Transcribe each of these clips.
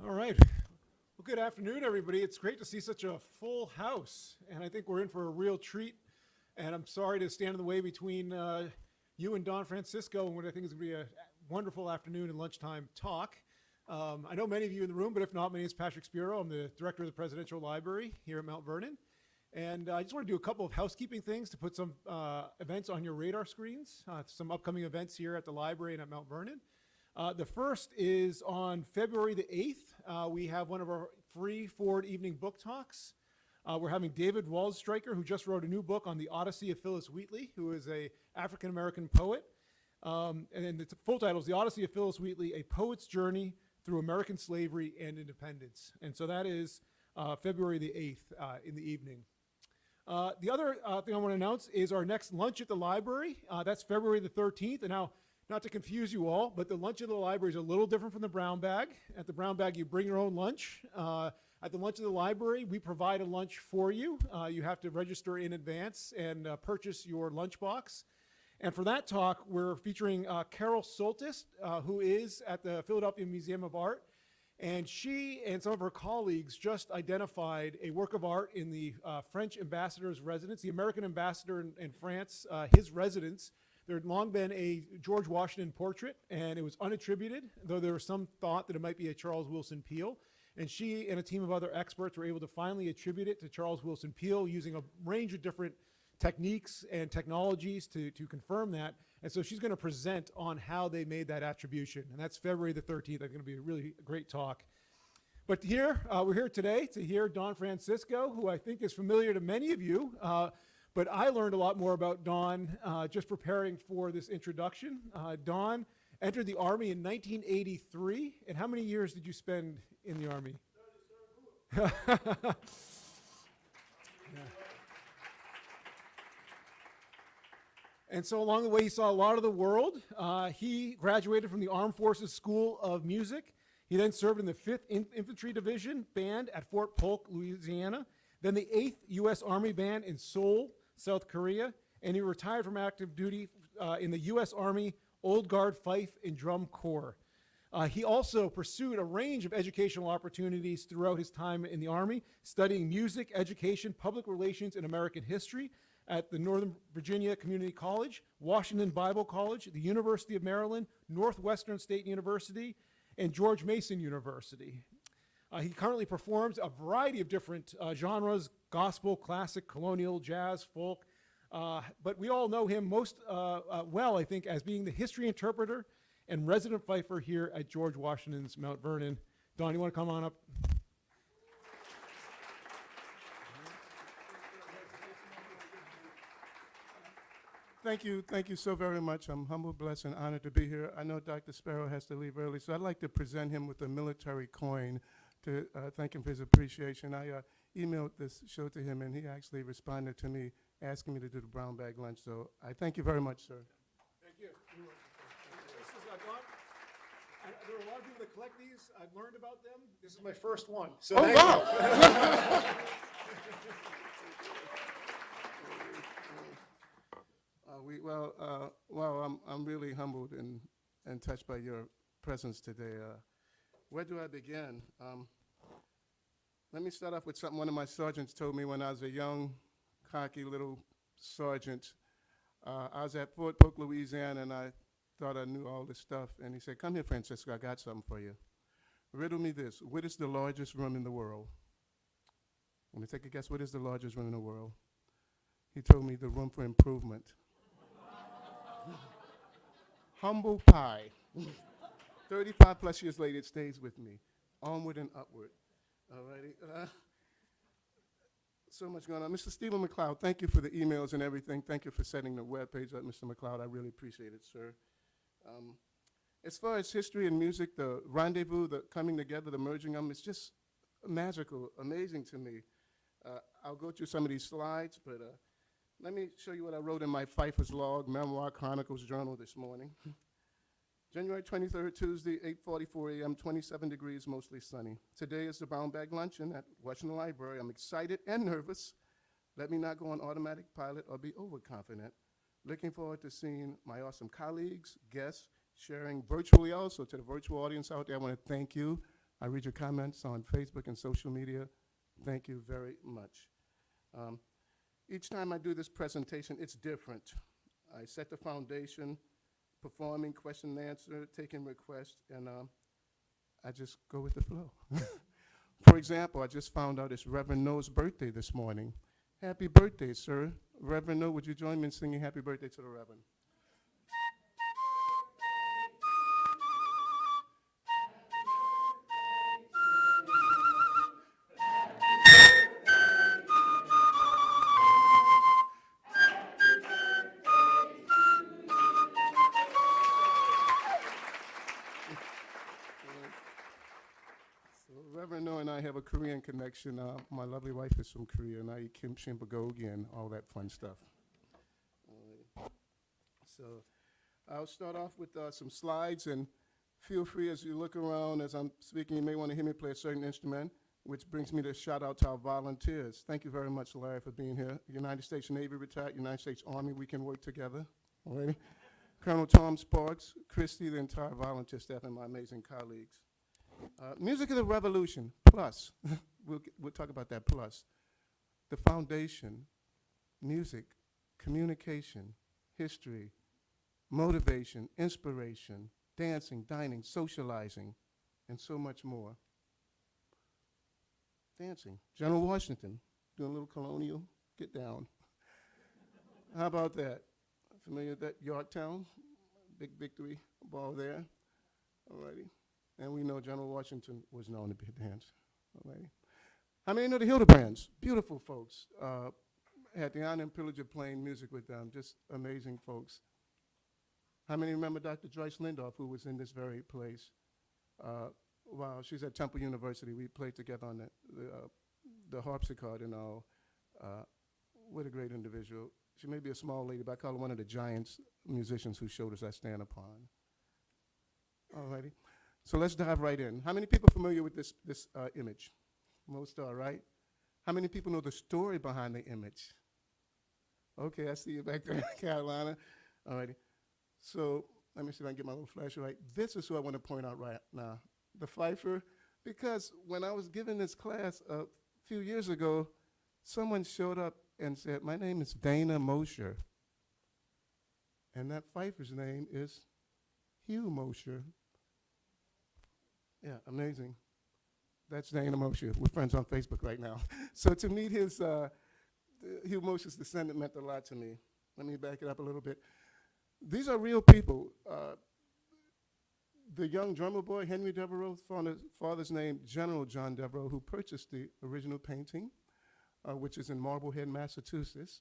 All right. Well, good afternoon, everybody. It's great to see such a full house, and I think we're in for a real treat. And I'm sorry to stand in the way between you and Don Francisco and what I think is going to be a wonderful afternoon and lunchtime talk. I know many of you in the room, but if not, my name is Patrick Spiro. I'm the director of the Presidential Library here at Mount Vernon. And I just want to do a couple of housekeeping things to put some events on your radar screens, some upcoming events here at the library and at Mount Vernon. The first is on February the 8th. We have one of our free Ford evening book talks. We're having David Waldstreicher, who just wrote a new book on the Odyssey of Phillis Wheatley, who is a African-American poet. And the full title is The Odyssey of Phillis Wheatley, A Poet's Journey Through American Slavery and Independence. And so that is February the 8th in the evening. The other thing I want to announce is our next lunch at the library. That's February the 13th. And now, not to confuse you all, but the lunch at the library is a little different from the brown bag. At the brown bag, you bring your own lunch. At the lunch at the library, we provide a lunch for you. You have to register in advance and purchase your lunchbox. And for that talk, we're featuring Carol Soltis, who is at the Philadelphia Museum of Art. And she and some of her colleagues just identified a work of art in the French ambassador's residence, the American ambassador in France, his residence. There had long been a George Washington portrait, and it was unattributed, though there was some thought that it might be a Charles Wilson Peale. And she and a team of other experts were able to finally attribute it to Charles Wilson Peale using a range of different techniques and technologies to confirm that. And so she's going to present on how they made that attribution. And that's February the 13th. That's going to be a really great talk. But here, we're here today to hear Don Francisco, who I think is familiar to many of you. But I learned a lot more about Don just preparing for this introduction. Don entered the Army in 1983. And how many years did you spend in the Army? And so along the way, he saw a lot of the world. He graduated from the Armed Forces School of Music. He then served in the 5th Infantry Division Band at Fort Polk, Louisiana, then the 8th U.S. Army Band in Seoul, South Korea, and he retired from active duty in the U.S. Army Old Guard Fife and Drum Corps. He also pursued a range of educational opportunities throughout his time in the Army, studying music, education, public relations, and American history at the Northern Virginia Community College, Washington Bible College, the University of Maryland, Northwestern State University, and George Mason University. He currently performs a variety of different genres: gospel, classic, colonial, jazz, folk. But we all know him most well, I think, as being the history interpreter and resident fifer here at George Washington's Mount Vernon. Don, you want to come on up? Thank you so very much. I'm humbled, blessed, and honored to be here. I know Dr. Sparrow has to leave early, so I'd like to present him with a military coin to thank him for his appreciation. I emailed this show to him, and he actually responded to me asking me to do the brown bag lunch, so I thank you very much, sir. Thank you. This is Don. There are a lot of people that collect these. I've learned about them. This is my first one. So Oh, wow! I'm really humbled and touched by your presence today. Where do I begin? Let me start off with something one of my sergeants told me when I was a young, cocky little sergeant. I was at Fort Polk, Louisiana, and I thought I knew all this stuff. And he said, "Come here, Francisco, I got something for you. Riddle me this. What is the largest room in the world?" Let me take a guess. What is the largest room in the world? He told me the room for improvement. Humble pie. 35 plus years later, it stays with me. Onward and upward. All righty. So much going on. Mr. Stephen McLeod, thank you for the emails and everything. Thank you for setting the webpage up, Mr. McLeod. I really appreciate it, sir. As far as history and music, the rendezvous, the coming together, the merging of them, it's just magical, amazing to me. I'll go through some of these slides, but let me show you what I wrote in my Fifer's Log, Memoir Chronicles Journal this morning. January 23rd, Tuesday, 8:44 a.m., 27 degrees, mostly sunny. Today is the brown bag luncheon at Washington Library. I'm excited and nervous. Let me not go on automatic pilot or be overconfident. Looking forward to seeing my awesome colleagues, guests, sharing virtually also to the virtual audience out there. I want to thank you. I read your comments on Facebook and social media. Thank you very much. Each time I do this presentation, it's different. I set the foundation, performing question and answer, taking requests, and I just go with the flow. For example, I just found out it's Reverend Noah's birthday this morning. Happy birthday, sir. Reverend Noah, would you join me in singing happy birthday to the Reverend? So Reverend Noah and I have a Korean connection. My lovely wife is from Korea, and I eat kimchi and bulgogi and all that fun stuff. So I'll start off with some slides, and feel free as you look around as I'm speaking, you may want to hear me play a certain instrument, which brings me to shout out to our volunteers. Thank you very much, Larry, for being here. United States Navy retired, United States Army, we can work together. All right. Colonel Tom Sparks, Christy, the entire volunteer staff, and my amazing colleagues. Music of the Revolution, plus, we'll talk about that plus. The foundation, music, communication, history, motivation, inspiration, dancing, dining, socializing, and so much more. Dancing. General Washington, doing a little colonial, get down. How about that? Familiar with that? Yorktown, big victory ball there. All righty. And we know General Washington was known to be a dancer. All righty. How many know the Hildebrands? Beautiful folks. Had the honor and privilege of playing music with them. Just amazing folks. How many remember Dr. Joyce Lindorf, who was in this very place? Wow, she's at Temple University. We played together on the harpsichord and all. What a great individual. She may be a small lady, but I call her one of the giants musicians whose shoulders I stand upon. All righty. So let's dive right in. How many people are familiar with this image? Most are, right? How many people know the story behind the image? Okay, I see you back there, Carolina. All righty. So let me see if I can get my little flash right. This is who I want to point out right now, the fifer, because when I was giving this class a few years ago, someone showed up and said, my name is Dana Mosher, and that fifer's name is Hugh Mosher. Yeah, amazing. That's Dana Mosher. We're friends on Facebook right now. So to meet his, Hugh Mosher's descendant meant a lot to me. Let me back it up a little bit. These are real people. The young drummer boy, Henry Devereaux, father's name, General John Devereaux, who purchased the original painting, which is in Marblehead, Massachusetts.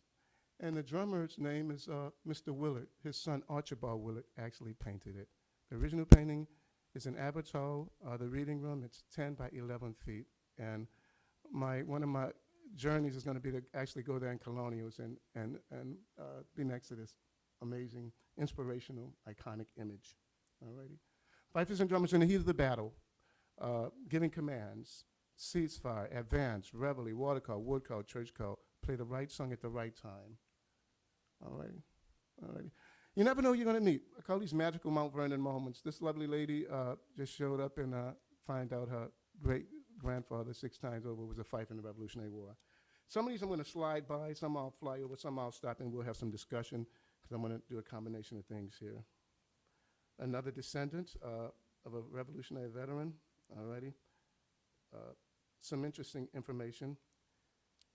And the drummer's name is Mr. Willard. His son, Archibald Willard, actually painted it. The original painting is in Abbott's Hall, the reading room. It's 10 by 11 feet. And one of my journeys is going to be to actually go there in Colonials and be next to this amazing, inspirational, iconic image. All righty. Fifers and drummers in the heat of the battle, giving commands, ceasefire, advance, reveille, water call, wood call, church call, play the right song at the right time. All righty. All righty. You never know who you're going to meet. I call these magical Mount Vernon moments. This lovely lady just showed up and find out her great-grandfather 6 times over was a fife in the Revolutionary War. Some of these I'm going to slide by, some I'll fly over, some I'll stop and we'll have some discussion because I'm going to do a combination of things here. Another descendant of a Revolutionary veteran, all righty. Some interesting information.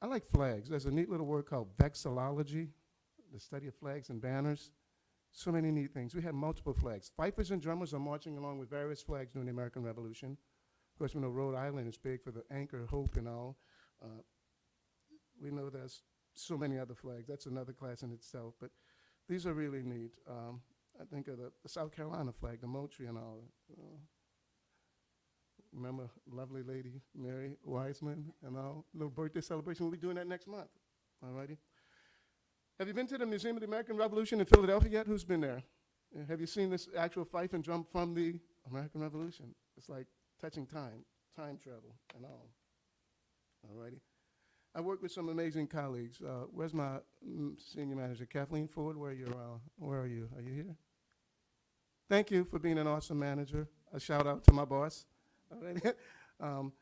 I like flags. There's a neat little word called vexillology, the study of flags and banners. So many neat things. We have multiple flags. Fifers and drummers are marching along with various flags during the American Revolution. Of course, we know Rhode Island is big for the anchor, hope, and all. We know there's so many other flags. That's another class in itself, but these are really neat. I think of the South Carolina flag, the Moultrie and all. Remember lovely lady Mary Wiseman and all? Little birthday celebration. We'll be doing that next month. All righty. Have you been to the Museum of the American Revolution in Philadelphia yet? Who's been there? Have you seen this actual fife and drum from the American Revolution? It's like touching time travel and all. All righty. I work with some amazing colleagues. Where's my senior manager, Kathleen Ford? Where are you? Where are you? Are you here? Thank you for being an awesome manager. A shout out to my boss. All right. Um,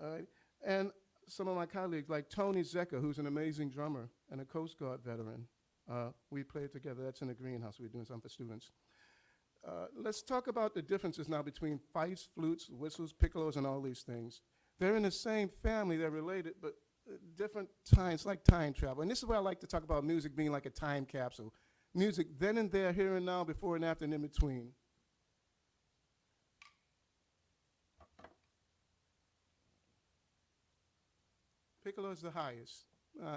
all right. And some of my colleagues, like Tony Zecker, who's an amazing drummer and a Coast Guard veteran. We played together. That's in the greenhouse. We're doing something for students. Let's talk about the differences now between fifes, flutes, whistles, piccolos, and all these things. They're in the same family. They're related, but different times, like time travel. And this is where I like to talk about music being like a time capsule. Music then and there, here and now, before and after, and in between. Piccolo is the highest.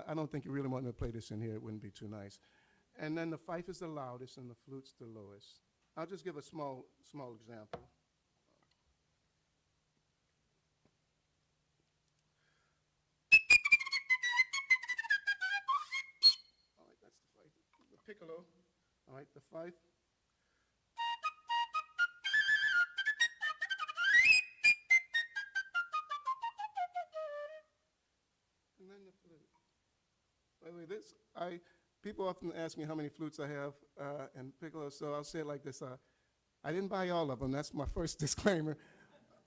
I don't think you really want to play this in here. It wouldn't be too nice. And then the fife is the loudest and the flute's the lowest. I'll just give a small example. All right, that's the fife. The piccolo. All right, the fife. And then the flute. By the way, people often ask me how many flutes I have and piccolos, so I'll say it like this. I didn't buy all of them. That's my first disclaimer.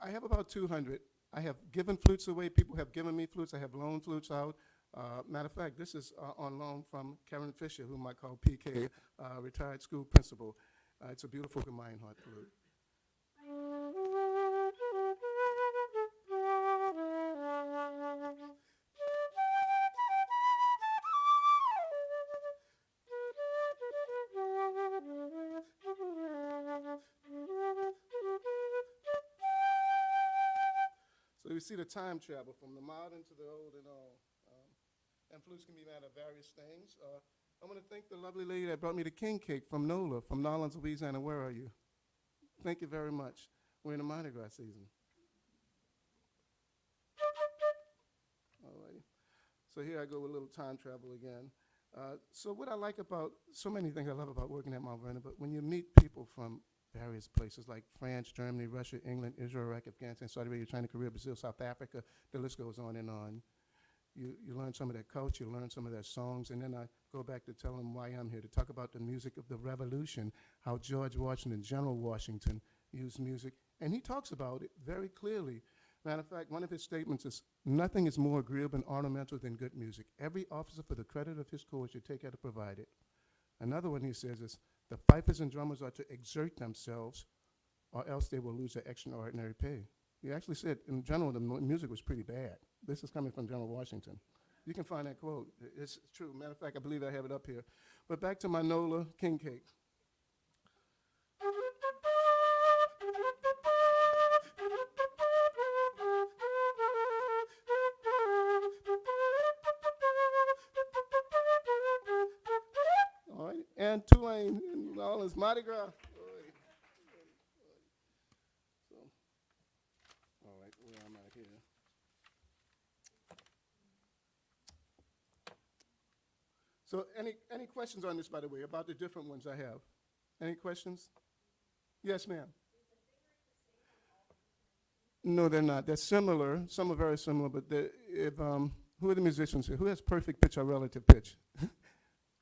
I have about 200. I have given flutes away. People have given me flutes. I have loaned flutes out. Matter of fact, this is on loan from Karen Fisher, whom I call PK, retired school principal. It's a beautiful Meinhardt flute. So you see the time travel from the modern to the old and all. And flutes can be made of various things. I want to thank the lovely lady that brought me the king cake from NOLA, from New Orleans, Louisiana. Where are you? Thank you very much. We're in the Mardi Gras season. All righty. So here I go with a little time travel again. So what I like about, so many things I love about working at Mount Vernon, but when you meet people from various places like France, Germany, Russia, England, Israel, Iraq, Afghanistan, Saudi Arabia, China, Korea, Brazil, South Africa, the list goes on and on. You learn some of their culture, you learn some of their songs, and then I go back to tell them why I'm here, to talk about the music of the Revolution, how George Washington, General Washington, used music. And he talks about it very clearly. Matter of fact, one of his statements is, nothing is more agreeable and ornamental than good music. Every officer for the credit of his corps should take care to provide it. Another one he says is, the fifers and drummers are to exert themselves or else they will lose their extraordinary pay. He actually said, in general, the music was pretty bad. This is coming from General Washington. You can find that quote. It's true. Matter of fact, I believe I have it up here. But back to my NOLA king cake. All right, and Tulane, and all this Mardi Gras. All right, where am I here? So any questions on this, by the way, about the different ones I have? Any questions? Yes, ma'am. No, they're not. They're similar. Some are very similar, but who are the musicians here? Who has perfect pitch or relative pitch?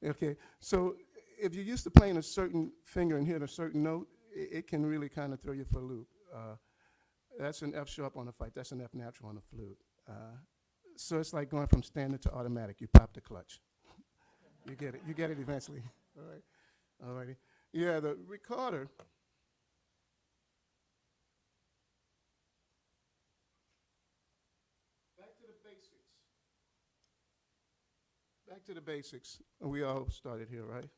Okay, so if you're used to playing a certain finger and hitting a certain note, it can really kind of throw you for a loop. That's an F sharp on a fife. That's an F natural on a flute. So it's like going from standard to automatic. You pop the clutch. You get it. You get it eventually. All right. All righty. Yeah, the recorder. Back to the basics. Back to the basics. We all started here, right?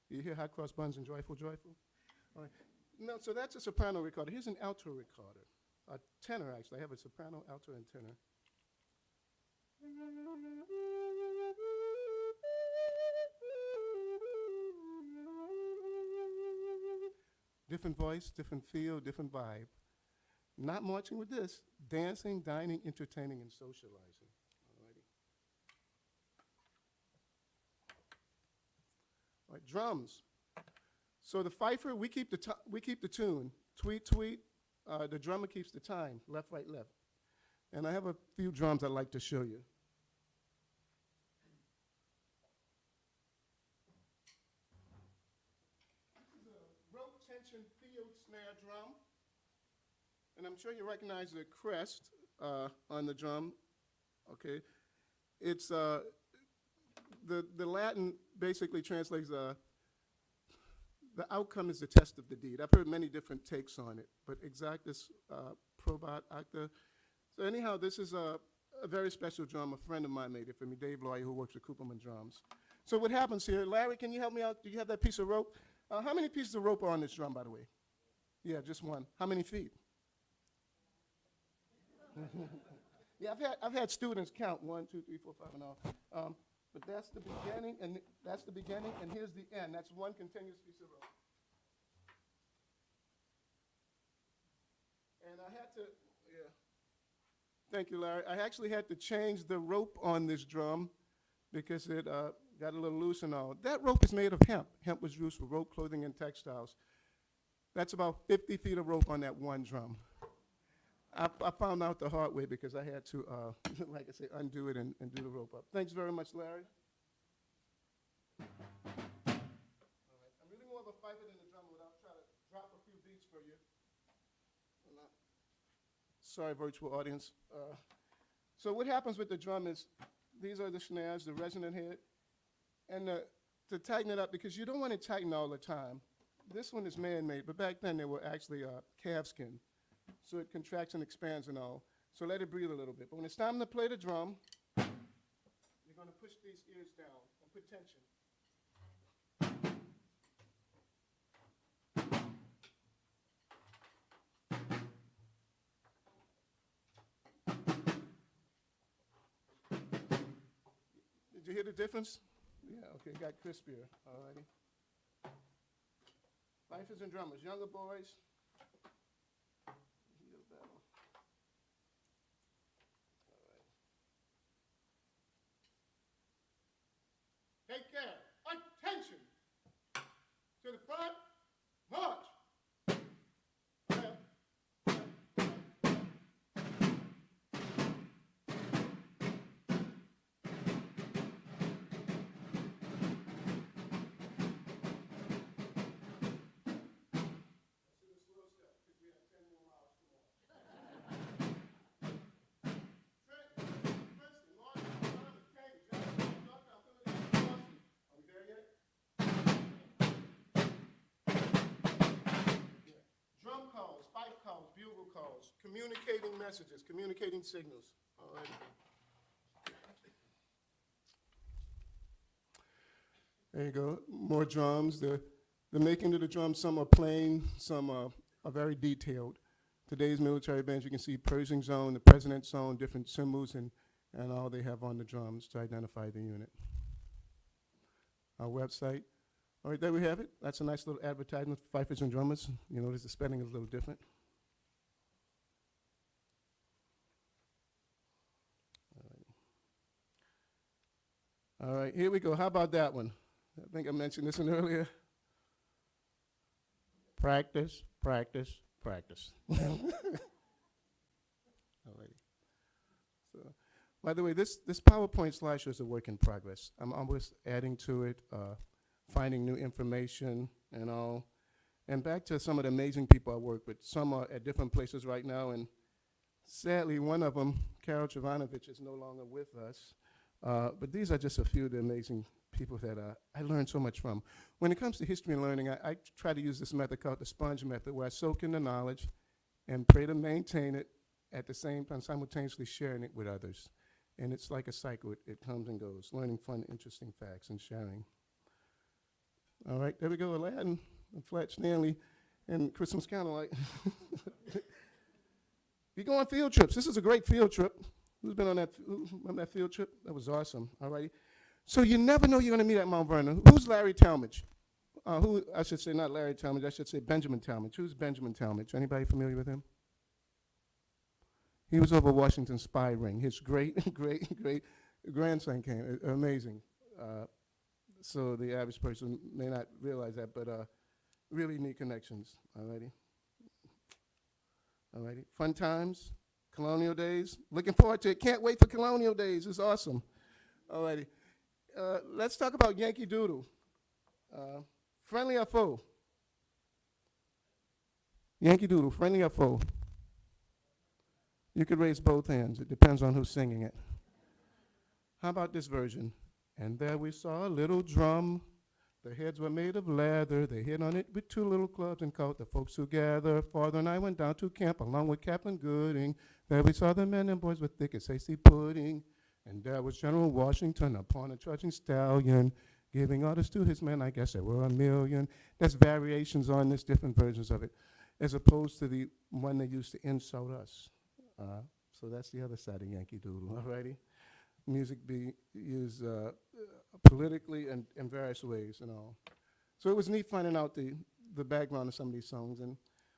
You hear high cross buns and joyful, joyful? All right. No, so that's a soprano recorder. Here's an alto recorder. A tenor, actually. I have a soprano, alto, and tenor. Different voice, different feel, different vibe. Not marching with this. Dancing, dining, entertaining, and socializing. Alrighty. Right, drums. So the fifer, we keep the tune. Tweet, tweet. The drummer keeps the time. Left, right, left. And I have a few drums I'd like to show you. This is a rope tension field snare drum. And I'm sure you recognize the crest on the drum. Okay. It's the Latin basically translates the outcome is the test of the deed. I've heard many different takes on it, but exactus probat acta. So anyhow, this is a very special drum. A friend of mine made it for me, Dave Lawyer, who works with Cooperman Drums. So what happens here, Larry, can you help me out? Do you have that piece of rope? How many pieces of rope are on this drum, by the way? Yeah, just one. How many feet? Yeah, I've had students count 1, 2, 3, 4, 5, and all. But that's the beginning, and here's the end. That's one continuous piece of rope. And I had to, yeah. Thank you, Larry. I actually had to change the rope on this drum because it got a little loose and all. That rope is made of hemp. Hemp was used for rope, clothing, and textiles. That's about 50 feet of rope on that one drum. I found out the hard way because I had to, like I say, undo it and do the rope up. Thanks very much, Larry. All right. I'm really more of a fifer than a drummer, but I'll try to drop a few beats for you. Sorry, virtual audience. So what happens with the drum is these are the snares, the resonant head, and to tighten it up, because you don't want to tighten all the time. This one is man-made, but back then they were actually calfskin. So it contracts and expands and all. So let it breathe a little bit. But when it's time to play the drum, you're going to push these ears down and put tension. Did you hear the difference? Yeah, okay, got crispier. All righty. Fifers and drummers, younger boys. Take care. Attention. To the front. March. Left. Bugle calls, communicating messages, communicating signals. All right. There you go. More drums. The making of the drums, some are plain, some are very detailed. Today's military bands, you can see Pershing zone, the President's zone, different symbols and all they have on the drums to identify the unit. Our website. All right, there we have it. That's a nice little advertisement for fifers and drummers. You notice the spelling is a little different. All right, here we go. How about that one? I think I mentioned this one earlier. Practice, practice, practice. All righty. So, by the way, this PowerPoint slideshow is a work in progress. I'm always adding to it, finding new information and all. And back to some of the amazing people I work with. Some are at different places right now, and sadly, one of them, Carol Travanovich, is no longer with us. But these are just a few of the amazing people that I learned so much from. When it comes to history and learning, I try to use this method called the sponge method, where I soak in the knowledge and pray to maintain it, at the same time simultaneously sharing it with others. And it's like a cycle. It comes and goes, learning fun, interesting facts and sharing. All right, there we go, Aladdin and Flat Stanley and Christmas Candlelight. We go on field trips. This is a great field trip. Who's been on that field trip? That was awesome. All righty. So you never know you're going to meet at Mount Vernon. Who's Larry Talmadge? I should say not Larry Talmadge. I should say Benjamin Talmadge. Who's Benjamin Talmadge? Anybody familiar with him? He was over Washington spy ring. His great grandson came. Amazing. so the average person may not realize that, but really neat connections. Alrighty. Alrighty. Fun times, colonial days. Looking forward to it. Can't wait for colonial days. It's awesome. Alrighty. Let's talk about Yankee Doodle. Friendly or foe? Yankee Doodle, friendly or foe? You could raise both hands. It depends on who's singing it. How about this version? And there we saw a little drum. The heads were made of leather. They hit on it with two little clubs and called the folks who gather. Father and I went down to camp along with Captain Gooding. There we saw the men and boys with thick as hasty pudding. And there was General Washington upon a trudging stallion, giving orders to his men. I guess there were a million. There's variations on this, different versions of it, as opposed to the one they used to insult us. So that's the other side of Yankee Doodle, alrighty? Music be used politically and in various ways and all. So it was neat finding out the background of some of these songs. And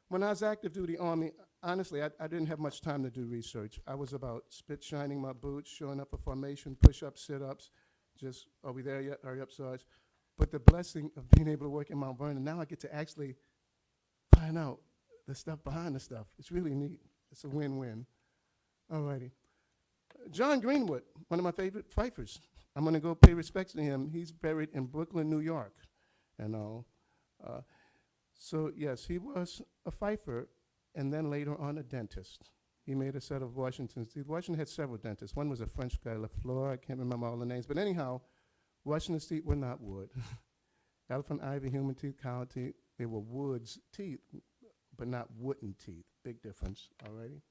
when I was active duty Army, honestly, I didn't have much time to do research. I was about spit shining my boots, showing up for formation, push-ups, sit-ups, just, are we there yet? Hurry up, Sarge. But the blessing of being able to work in Mount Vernon, now I get to actually find out the stuff behind the stuff. It's really neat. It's a win-win. Alrighty. John Greenwood, one of my favorite fifers. I'm going to go pay respects to him. He's buried in Brooklyn, New York, and all. So yes, he was a fifer, and then later on a dentist. He made a set of Washington's teeth. Washington had several dentists. One was a French guy, Lafleur. I can't remember all the names, but anyhow, Washington's teeth were not wood. Elephant ivy, human teeth, cow teeth, they were wood's teeth, but not wooden teeth. Big difference, alrighty?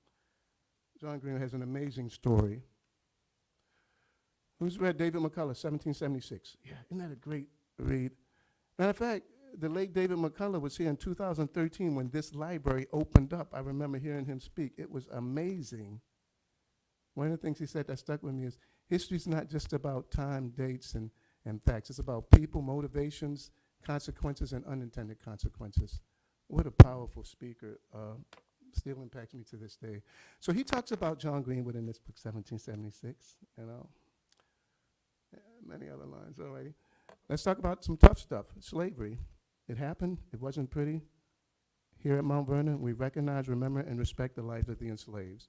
John Greenwood has an amazing story. Who's read David McCullough, 1776? Yeah, isn't that a great read? Matter of fact, the late David McCullough was here in 2013 when this library opened up. I remember hearing him speak. It was amazing. One of the things he said that stuck with me is, history's not just about time, dates, and facts. It's about people, motivations, consequences, and unintended consequences. What a powerful speaker. Still impacts me to this day. So he talks about John Greenwood in this book, 1776, you know. Many other lines already. Let's talk about some tough stuff. Slavery. It happened. It wasn't pretty. Here at Mount Vernon, we recognize, remember, and respect the lives of the enslaved.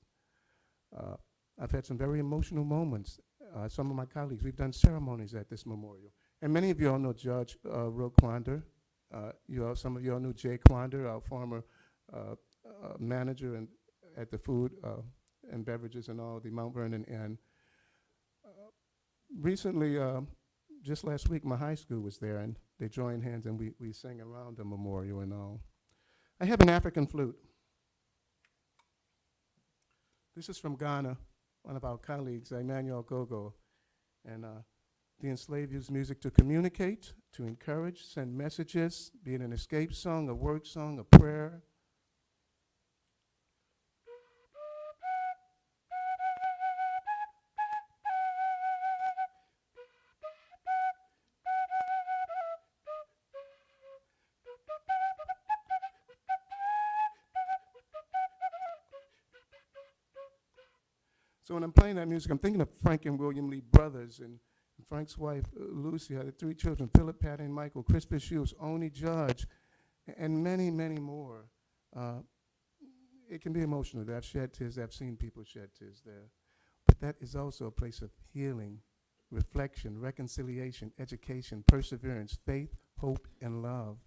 I've had some very emotional moments. Some of my colleagues, we've done ceremonies at this memorial. And many of you all know Judge Ro Quander. Some of you all knew Jay Quander, our former manager at the food and beverages and all, the Mount Vernon Inn. Recently, just last week, my high school was there, and they joined hands, and we sang around the memorial and all. I have an African flute. This is from Ghana, one of our colleagues, Emmanuel Gogo. And the enslaved use music to communicate, to encourage, send messages, be it an escape song, a work song, a prayer. So when I'm playing that music, I'm thinking of Frank and William Lee brothers, and Frank's wife, Lucy, had 3 children, Philip, Patty, and Michael, Crispus Hughes, Oni Judge, and many, many more. It can be emotional. I've shed tears. I've seen people shed tears there. But that is also a place of healing, reflection, reconciliation, education, perseverance, faith, hope, and love.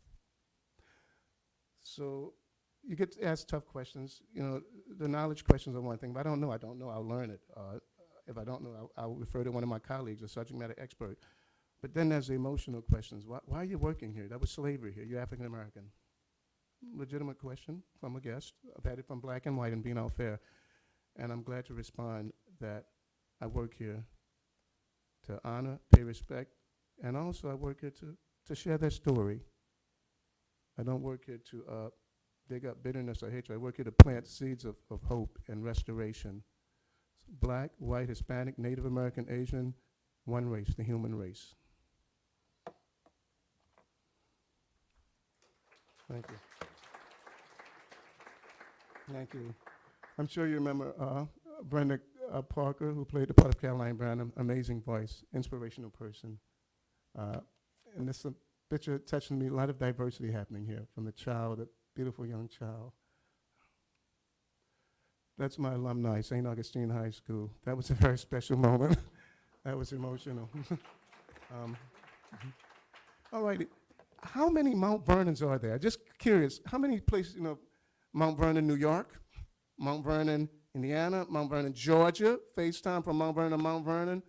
So you get to ask tough questions. You know, the knowledge questions are one thing. If I don't know, I'll learn it. If I don't know, I'll refer to one of my colleagues, a subject matter expert. But then there's the emotional questions. Why are you working here? That was slavery here. You're African American. Legitimate question from a guest. I've had it from Black and White and Being Out Fair. And I'm glad to respond that I work here to honor, pay respect, and also I work here to share their story. I don't work here to dig up bitterness or hatred. I work here to plant seeds of hope and restoration. Black, white, Hispanic, Native American, Asian, one race, the human race. Thank you. Thank you. I'm sure you remember Brenda Parker, who played the part of Caroline Branham. Amazing voice, inspirational person. And this picture touching me, a lot of diversity happening here from the child, a beautiful young child. That's my alumni, St. Augustine High School. That was a very special moment. That was emotional. um, all righty. How many Mount Vernons are there? Just curious, how many places, Mount Vernon, New York, Mount Vernon, Indiana, Mount Vernon, Georgia, FaceTime from Mount Vernon, Mount Vernon,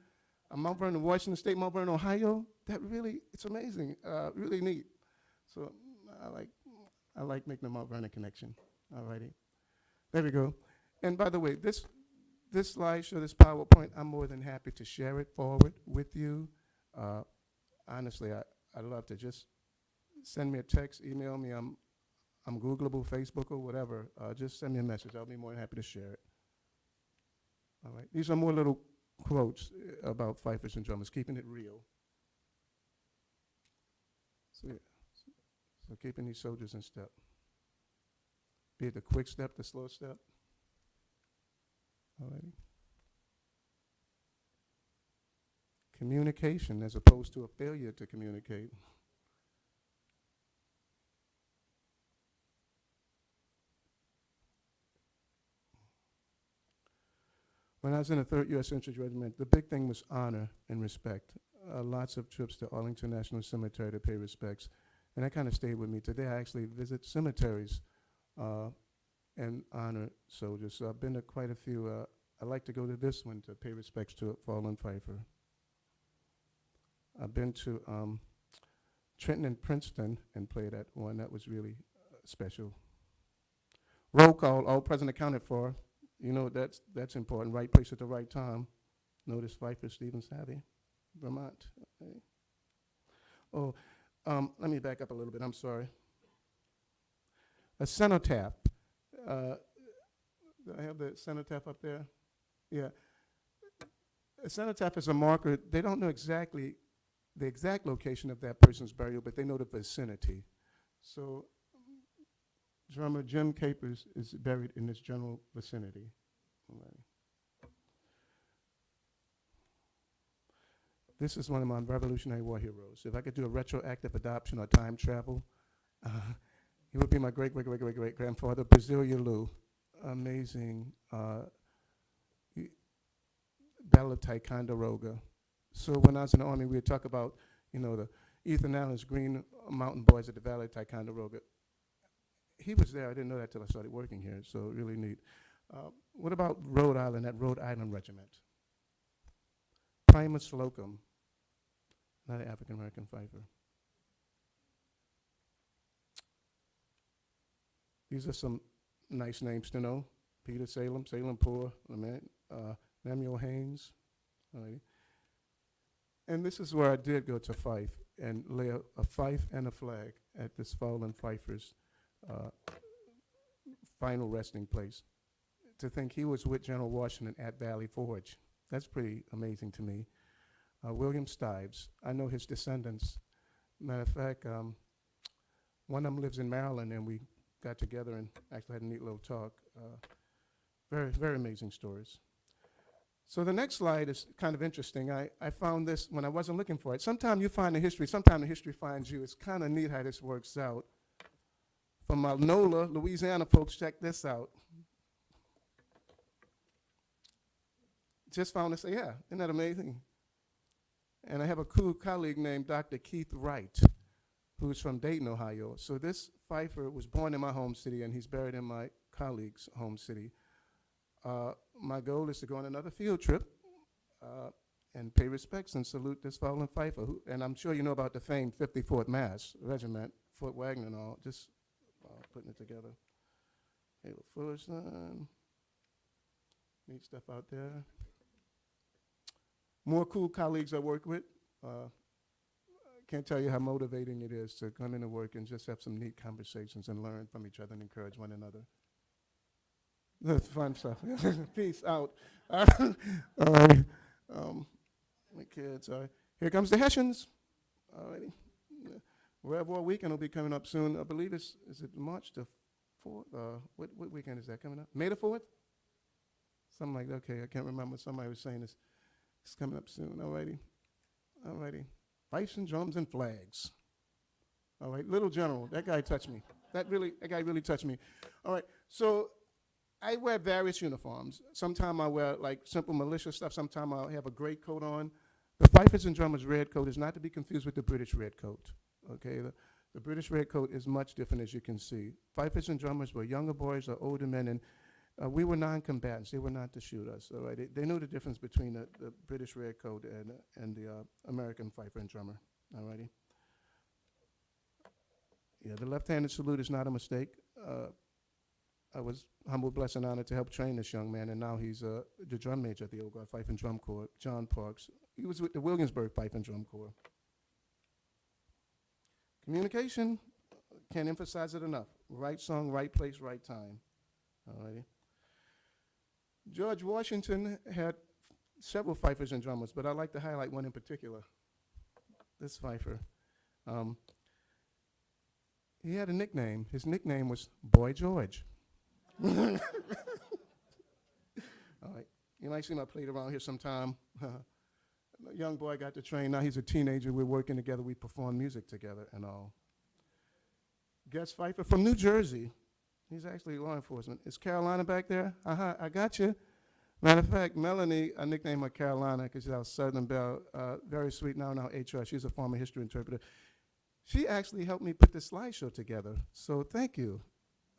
Washington State, Mount Vernon, Ohio? That really, it's amazing, really neat. So I like making the Mount Vernon connection. All righty. There we go. And by the way, this slideshow, this PowerPoint, I'm more than happy to share it forward with you. Honestly, I'd love to just send me a text, email me. I'm Googleable, Facebook, or whatever. Just send me a message. I'll be more than happy to share it. All right. These are more little quotes about fifers and drummers, keeping it real. So, yeah. So keeping these soldiers in step. Be it the quick step, the slow step. All righty. Communication as opposed to a failure to communicate. When I was in the 3rd U.S. Infantry Regiment, the big thing was honor and respect. Lots of trips to Arlington National Cemetery to pay respects. And that kind of stayed with me. Today I actually visit cemeteries and honor soldiers. So I've been to quite a few. I like to go to this one to pay respects to a fallen fifer. I've been to Trenton and Princeton and played at one. That was really special. Roll call, all present accounted for. You know, that's important. Right place at the right time. Notice Fifer, Stephen Savvy, Vermont. Okay. Oh, let me back up a little bit. I'm sorry. A cenotaph. Do I have the cenotaph up there? Yeah. A cenotaph is a marker. They don't know exactly the exact location of that person's burial, but they know the vicinity. So drummer Jim Capers is buried in this general vicinity. Right. This is one of my Revolutionary War heroes. If I could do a retroactive adoption or time travel, he would be my great-great-great-great-great-grandfather, Brasilia Lou. Amazing Battle of Ticonderoga. So when I was in the Army, we would talk about, the Ethan Allen's Green Mountain Boys at the Valley of Ticonderoga. He was there. I didn't know that till I started working here, so really neat. What about Rhode Island, that Rhode Island regiment? Primus Slocum, not an African-American fifer. These are some nice names to know. Peter Salem, Salem Poor, Lemuel Haynes. Alrighty. And this is where I did go to Fife and lay a fife and a flag at this fallen fifer's final resting place. To think he was with General Washington at Valley Forge. That's pretty amazing to me. William Stives, I know his descendants. Matter of fact, one of them lives in Maryland, and we got together and actually had a neat little talk. Very, very amazing stories. So the next slide is kind of interesting. I found this when I wasn't looking for it. Sometimes you find the history, sometimes the history finds you. It's kind of neat how this works out. From my NOLA, Louisiana folks, check this out. Just found this, yeah, isn't that amazing? And I have a cool colleague named Dr. Keith Wright, who's from Dayton, Ohio. So this fifer was born in my home city, and he's buried in my colleague's home city. My goal is to go on another field trip and pay respects and salute this fallen fifer. And I'm sure you know about the famed 54th Mass Regiment, Fort Wagner and all, just putting it together. Halo Fullerson, neat stuff out there. More cool colleagues I work with. Can't tell you how motivating it is to come into work and just have some neat conversations and learn from each other and encourage one another. That's fun stuff. Peace out. All right. My kids. All right. Here comes the Hessians. All righty. Rev War weekend will be coming up soon. I believe is it March the 4th? What weekend is that coming up? May the 4th? Something like that. Okay, I can't remember. Somebody was saying this. It's coming up soon. All righty. All righty. Fifes and drums and flags. All right, little general, that guy touched me. That guy really touched me. All right, so I wear various uniforms. Sometimes I wear like simple militia stuff. Sometimes I'll have a gray coat on. The fifers and drummers red coat is not to be confused with the British red coat. Okay, the British red coat is much different, as you can see. Fifers and drummers were younger boys or older men, and we were non-combatants. They were not to shoot us. All right, they knew the difference between the British red coat and the American fifer and drummer. All righty. Yeah, the left-handed salute is not a mistake. I was humbled, blessed, and honored to help train this young man, and now he's the drum major at the Old Guard Fife and Drum Corps, John Parks. He was with the Williamsburg Fife and Drum Corps. Communication, can't emphasize it enough. Right song, right place, right time. All righty. George Washington had several fifers and drummers, but I'd like to highlight one in particular, this fifer. He had a nickname. His nickname was Boy George. All right. You might see him, I played around here sometime. A young boy got to train. Now he's a teenager. We're working together. We perform music together and all. Guest fifer from New Jersey. He's actually law enforcement. Is Carolina back there? I got you. Matter of fact, Melanie, I nicknamed her Carolina because she's our Southern Belle. Very sweet now HR. She's a former history interpreter. She actually helped me put this slideshow together. So thank you,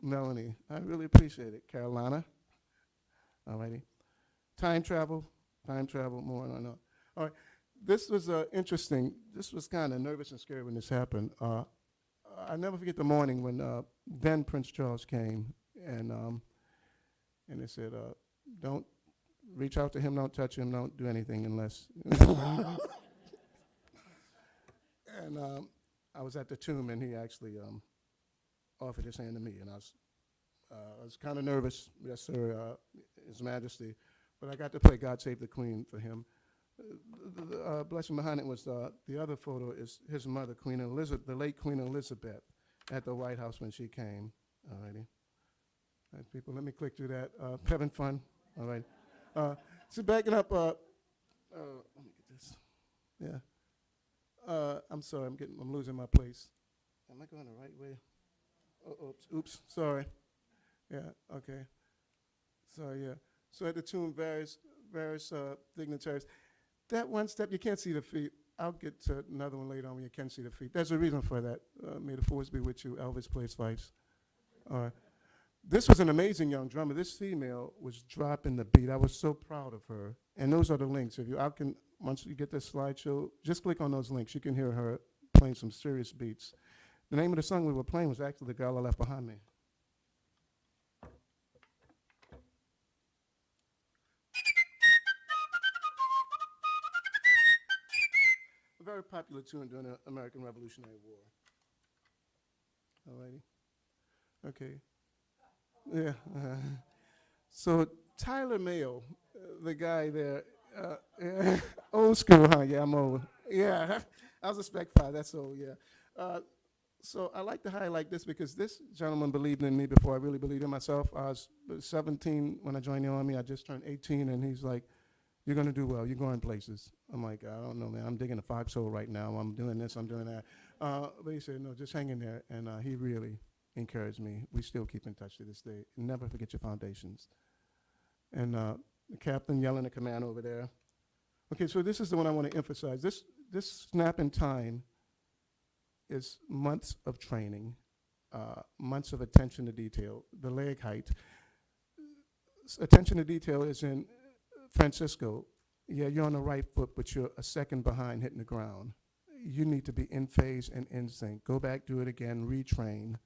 Melanie. I really appreciate it, Carolina. All righty. Time travel, more and on. All right. This was interesting. This was kind of nervous and scary when this happened. I never forget the morning when then Prince Charles came and they said, don't reach out to him, don't touch him, don't do anything unless. And I was at the tomb, and he actually offered his hand to me, and I was kind of nervous. Yes, sir, His Majesty. But I got to play God Save the Queen for him. The blessing behind it was the other photo is his mother, Queen Elizabeth, the late Queen Elizabeth, at the White House when she came. All righty. All right, people, let me click through that. Having fun. All right. So backing up, let me get this. Yeah. I'm sorry, I'm losing my place. Am I going the right way? Oh, oops, sorry. Yeah, okay. So, yeah. So at the tomb, various dignitaries. That one step, you can't see the feet. I'll get to another one later on when you can see the feet. There's a reason for that. May the force be with you. Elvis plays fifes. All right. This was an amazing young drummer. This female was dropping the beat. I was so proud of her. And those are the links. Once you get this slideshow, just click on those links. You can hear her playing some serious beats. The name of the song we were playing was actually The Girl I Left Behind Me. A very popular tune during the American Revolutionary War. All righty. Okay. Yeah. So Tyler Mayo, the guy there, old school, huh? Yeah, I'm old. Yeah, I was a Spec 5, that's old, yeah. So I like to highlight this because this gentleman believed in me before I really believed in myself. I was 17 when I joined the Army. I just turned 18, and he's like, you're going to do well. You're going places. I'm like, I don't know, man. I'm digging a foxhole right now. I'm doing this. I'm doing that. But he said, no, just hang in there. And he really encouraged me. We still keep in touch to this day. Never forget your foundations. And the captain yelling at command over there. Okay, so this is the one I want to emphasize. This snap in time is months of training, months of attention to detail, the leg height. Attention to detail is in Francisco. Yeah, you're on the right foot, but you're a second behind hitting the ground. You need to be in phase and in sync. Go back, do it again, retrain.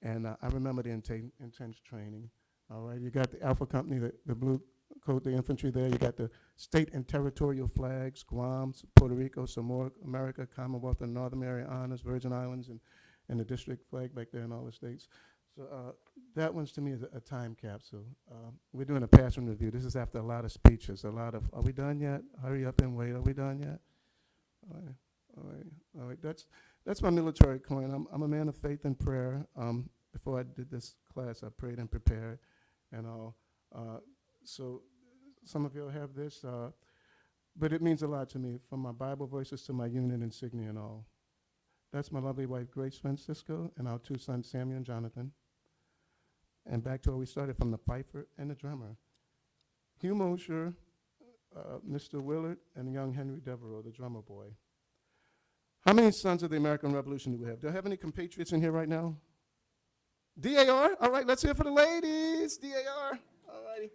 And I remember the intense training. All right, you got the Alpha Company, the blue coat, the infantry there. You got the state and territorial flags, Guam, Puerto Rico, Samoa, America, Commonwealth and Northern Mariana Islands, Virgin Islands, and the district flag back there in all the states. So that one's to me is a time capsule. We're doing a passing review. This is after a lot of speeches, a lot of, are we done yet? Hurry up and wait, are we done yet? All right. That's my military coin. I'm a man of faith and prayer. Before I did this class, I prayed and prepared and all. So some of you have this. but it means a lot to me, from my Bible verses to my unit insignia and all. That's my lovely wife, Grace Francisco, and our 2 sons, Samuel and Jonathan. And back to where we started, from the fifer and the drummer. Hugh Mosher, Mr. Willard, and young Henry Devereaux, the drummer boy. How many sons of the American Revolution do we have? Do I have any compatriots in here right now? DAR? All right, let's hear it for the ladies. DAR. All righty.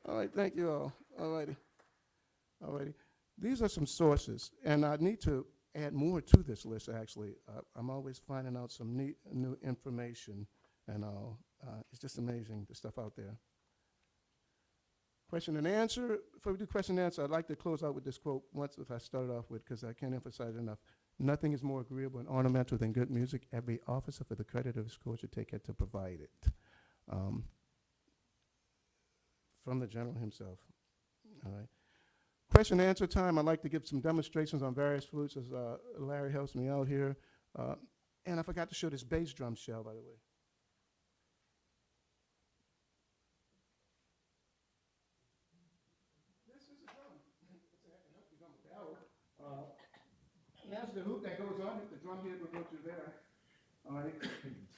All right, thank you all. All righty. All righty. These are some sources, and I need to add more to this list, actually. I'm always finding out some neat new information, and all. It's just amazing, the stuff out there. Question and answer. Before we do question and answer, I'd like to close out with this quote once, if I start off with, because I can't emphasize it enough. Nothing is more agreeable and ornamental than good music. Every officer for the credit of his court should take care to provide it. From the general himself. All right. Question and answer time. I'd like to give some demonstrations on various flutes as Larry helps me out here. And I forgot to show this bass drum shell, by the way. This is a drum. It's an empty drum barrel. And that's the hoop that goes on it. The drum head will go through there. All right. These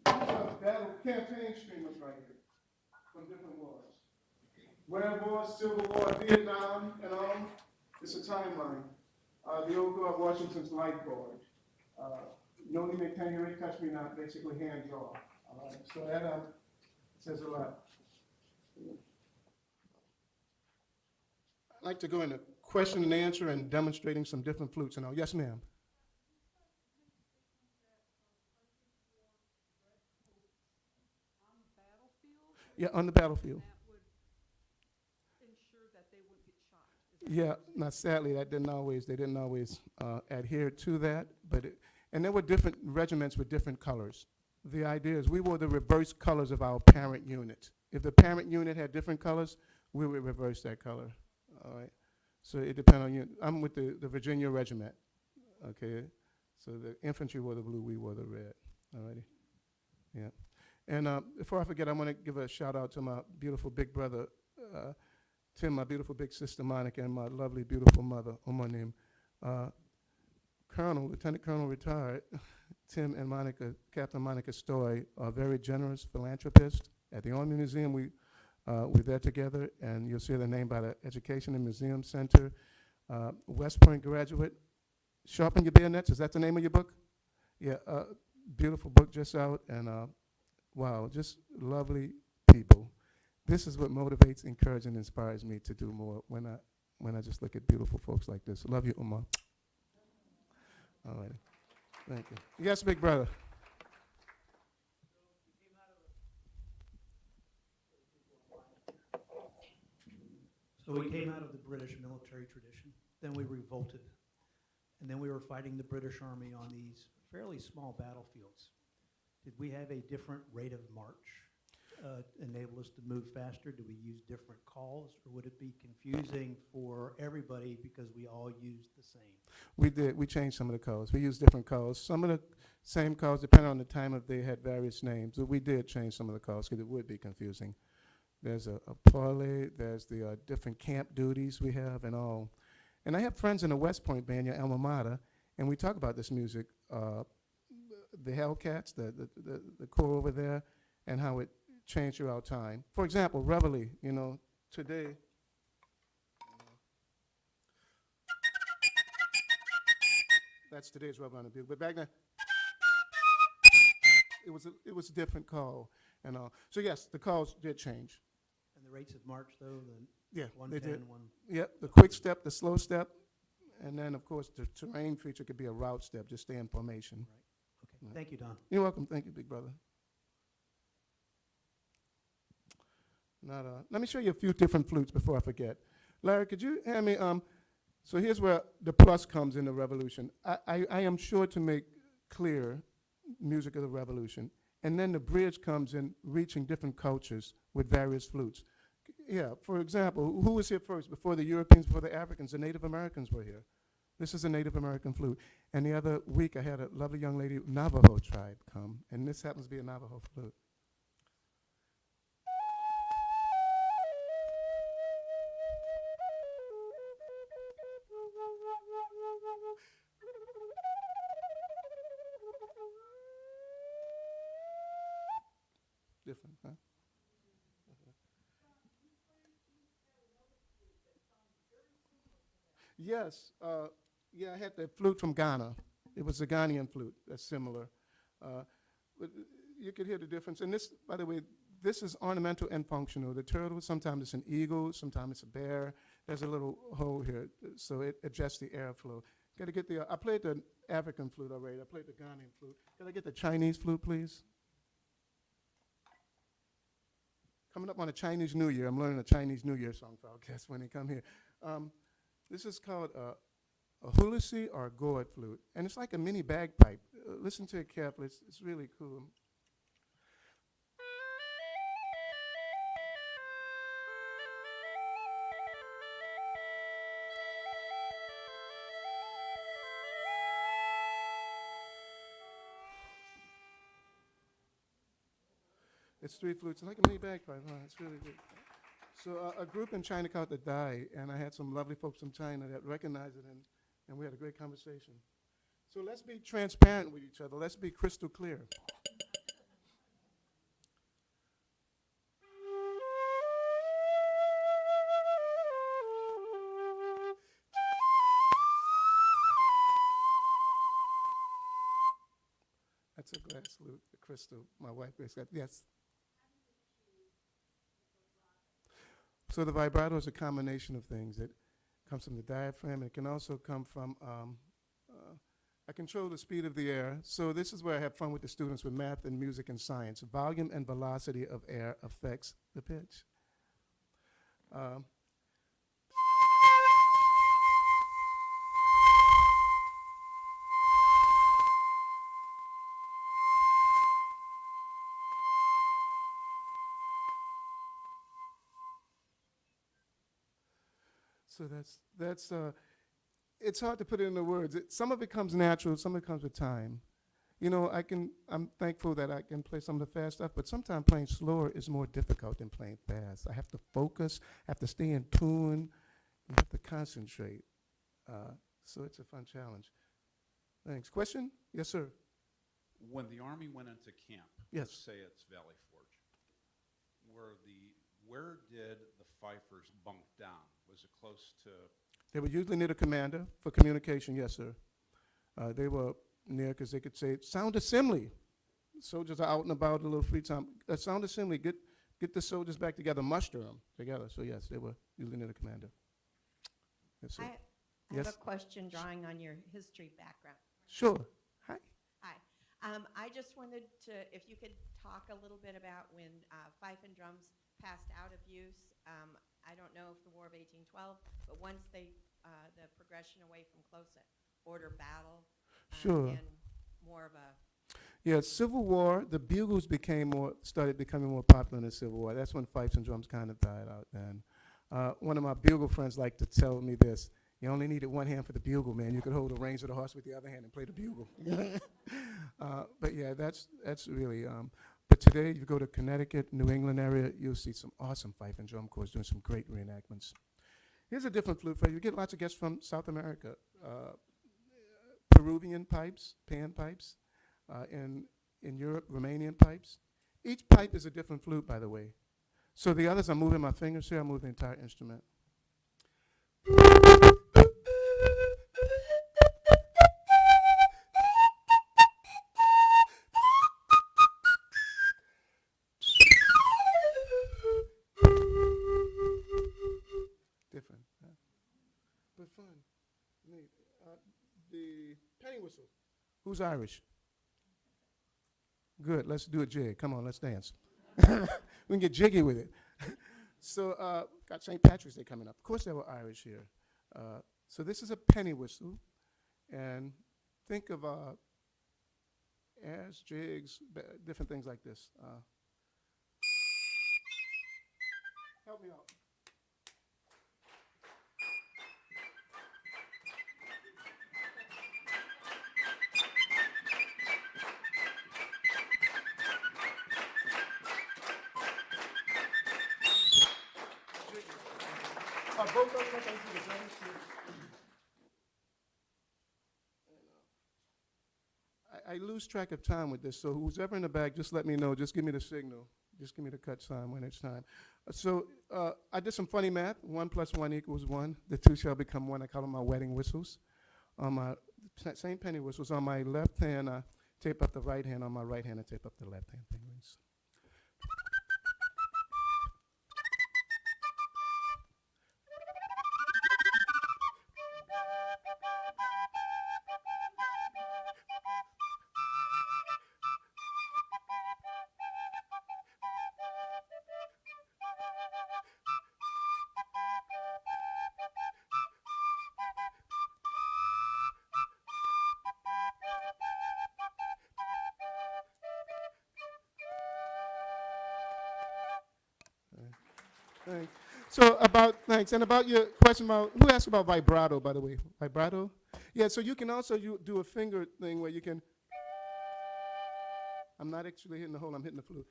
are battle campaign streamers right here from different wars. World War, Civil War, Vietnam, and all. It's a timeline. The old George Washington's light board. No limit, can you touch me not, basically hand draw. So that says a lot. I'd like to go into question and answer and demonstrating some different flutes and all. Yes, ma'am. Yeah, on the battlefield. Yeah, now sadly, they didn't always adhere to that, and there were different regiments with different colors. The idea is we wore the reverse colors of our parent unit. If the parent unit had different colors, we would reverse that color, all right? So it depends on you. I'm with the Virginia Regiment, okay? So the infantry wore the blue, we wore the red, all righty? Yeah. And before I forget, I want to give a shout out to my beautiful big brother, Tim, my beautiful big sister Monica, and my lovely, beautiful mother, Omanim. Colonel, Lieutenant Colonel retired, Tim and Monica, Captain Monica Stoy, are very generous philanthropists. At the Army Museum, we're there together, and you'll see their name by the Education and Museum Center. West Point graduate, Sharpen Your Bayonets, is that the name of your book? Yeah, beautiful book just out, and wow, just lovely people. This is what motivates, encourages, and inspires me to do more when I just look at beautiful folks like this. Love you, Uma. All right. Thank you. Yes, big brother. So we came out of the British military tradition, then we revolted, and then we were fighting the British Army on these fairly small battlefields. Did we have a different rate of march? Enable us to move faster? Do we use different calls, or would it be confusing for everybody because we all used the same? We did. We changed some of the calls. We used different calls. Some of the same calls, depending on the time of day, had various names. But we did change some of the calls because it would be confusing. There's a parlay. There's the different camp duties we have and all. And I have friends in the West Point band, your alma mater, and we talk about this music. The Hellcats, the corps over there, and how it change throughout time. For example, Reveille, today. That's today's Reveille on the Bugle. But back then, it was a different call and all. So yes, the calls did change. And the rates of march, though, Yeah, they did. One. Yep, the quick step, the slow step, and then of course the terrain feature could be a route step, just stay in formation. Right. Okay. Right. Thank you, Don. You're welcome. Thank you, big brother. Let me show you a few different flutes before I forget. Larry, could you hand me, so here's where the plus comes in the revolution. I am sure to make clear music of the revolution. And then the bridge comes in reaching different cultures with various flutes. Yeah, for example, who was here first before the Europeans, before the Africans? The Native Americans were here. This is a Native American flute. And the other week I had a lovely young lady, Navajo tribe, come. And this happens to be a Navajo flute. different, huh? Yes, yeah, I had the flute from Ghana. It was a Ghanaian flute, that's similar. Uh, but you could hear the difference. And this, by the way, this is ornamental and functional. The turtle, sometimes it's an eagle, sometimes it's a bear. There's a little hole here, so it adjusts the airflow. Got to get the, I played the African flute already. I played the Ghanaian flute. Can I get the Chinese flute, please? Coming up on a Chinese New Year. I'm learning a Chinese New Year song for our guests when they come here. This is called a hulisi or a gourd flute, and it's like a mini bagpipe. Listen to it carefully. It's really cool. It's three flutes. It's like a mini bagpipe. Huh? It's really good. So a group in China called the Dai, and I had some lovely folks from China that recognized it, and we had a great conversation. So let's be transparent with each other. Let's be crystal clear. That's a glass flute, the crystal. My wife has got, yes. So the vibrato is a combination of things. It comes from the diaphragm. It can also come from, I control the speed of the air. So this is where I have fun with the students with math and music and science. Volume and velocity of air affects the pitch. So it's hard to put it into words. Some of it comes natural, some of it comes with time. You know, I'm thankful that I can play some of the fast stuff, but sometimes playing slower is more difficult than playing fast. I have to focus, I have to stay in tune, I have to concentrate. So it's a fun challenge. Thanks. Question? Yes, sir. When the Army went into camp, Yes. say it's Valley Forge, where did the fifers bunk down? Was it close to? They were usually near the commander for communication, yes, sir. They were near because they could say, sound assembly. Soldiers are out and about a little free time. Sound assembly, get the soldiers back together, muster them together. So yes, they were usually near the commander. Yes, sir. I Yes. have a question drawing on your history background. Sure. Hi. Hi. I just wanted to, if you could talk a little bit about when fife and drums passed out of use. I don't know if the War of 1812, but once the progression away from close order battle Sure. and more of a Yeah, Civil War, the bugles started becoming more popular in the Civil War. That's when fifes and drums kind of died out then. One of my bugle friends liked to tell me this: you only needed one hand for the bugle, man. You could hold the reins of the horse with the other hand and play the bugle. But yeah, that's really. But today, if you go to Connecticut, New England area, you'll see some awesome fife and drum corps doing some great reenactments. Here's a different flute for you. You get lots of guests from South America. Peruvian pipes, pan pipes. In Europe, Romanian pipes. Each pipe is a different flute, by the way. So the others, I'm moving my fingers here, I'm moving the entire instrument. Different, huh? But fun, neat. The penny whistle. Who's Irish? Good, let's do a jig. Come on, let's dance. We can get jiggy with it. So, got St. Patrick's Day coming up. Of course, there were Irish here. So this is a penny whistle, and think of airs, jigs, different things like this. Help me out. Both those come through the same stitch. I lose track of time with this, so who's ever in the back, just let me know. Just give me the signal. Just give me the cut sign when it's time. So I did some funny math. 1 + 1 = 1. The two shall become one. I call them my wedding whistles. On my same penny whistles. On my left hand, I tape up the right hand. On my right hand, I tape up the left hand fingers. Thanks. Thanks. And about your question about, who asked about vibrato, by the way? Vibrato? Yeah, so you can also do a finger thing where you can, I'm not actually hitting the hole, I'm hitting the flute.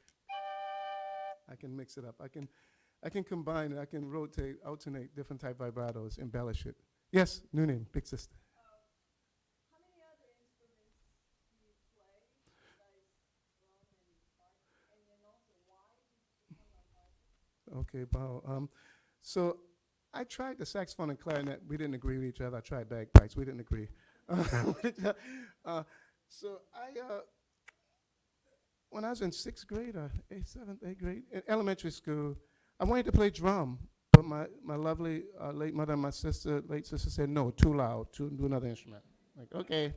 I can mix it up. I can combine it. I can rotate, alternate different type vibratos, embellish it. Yes, new name, big sister. How many other instruments do you play besides drum and fife? And then also, why did you become a fife? Okay, wow. So I tried the saxophone and clarinet. We didn't agree with each other. I tried bagpipes. We didn't agree. So when I was in 6th grade or 7th, 8th grade, in elementary school, I wanted to play drum, but my lovely late mother and my late sister said, no, too loud, do another instrument. Like, okay.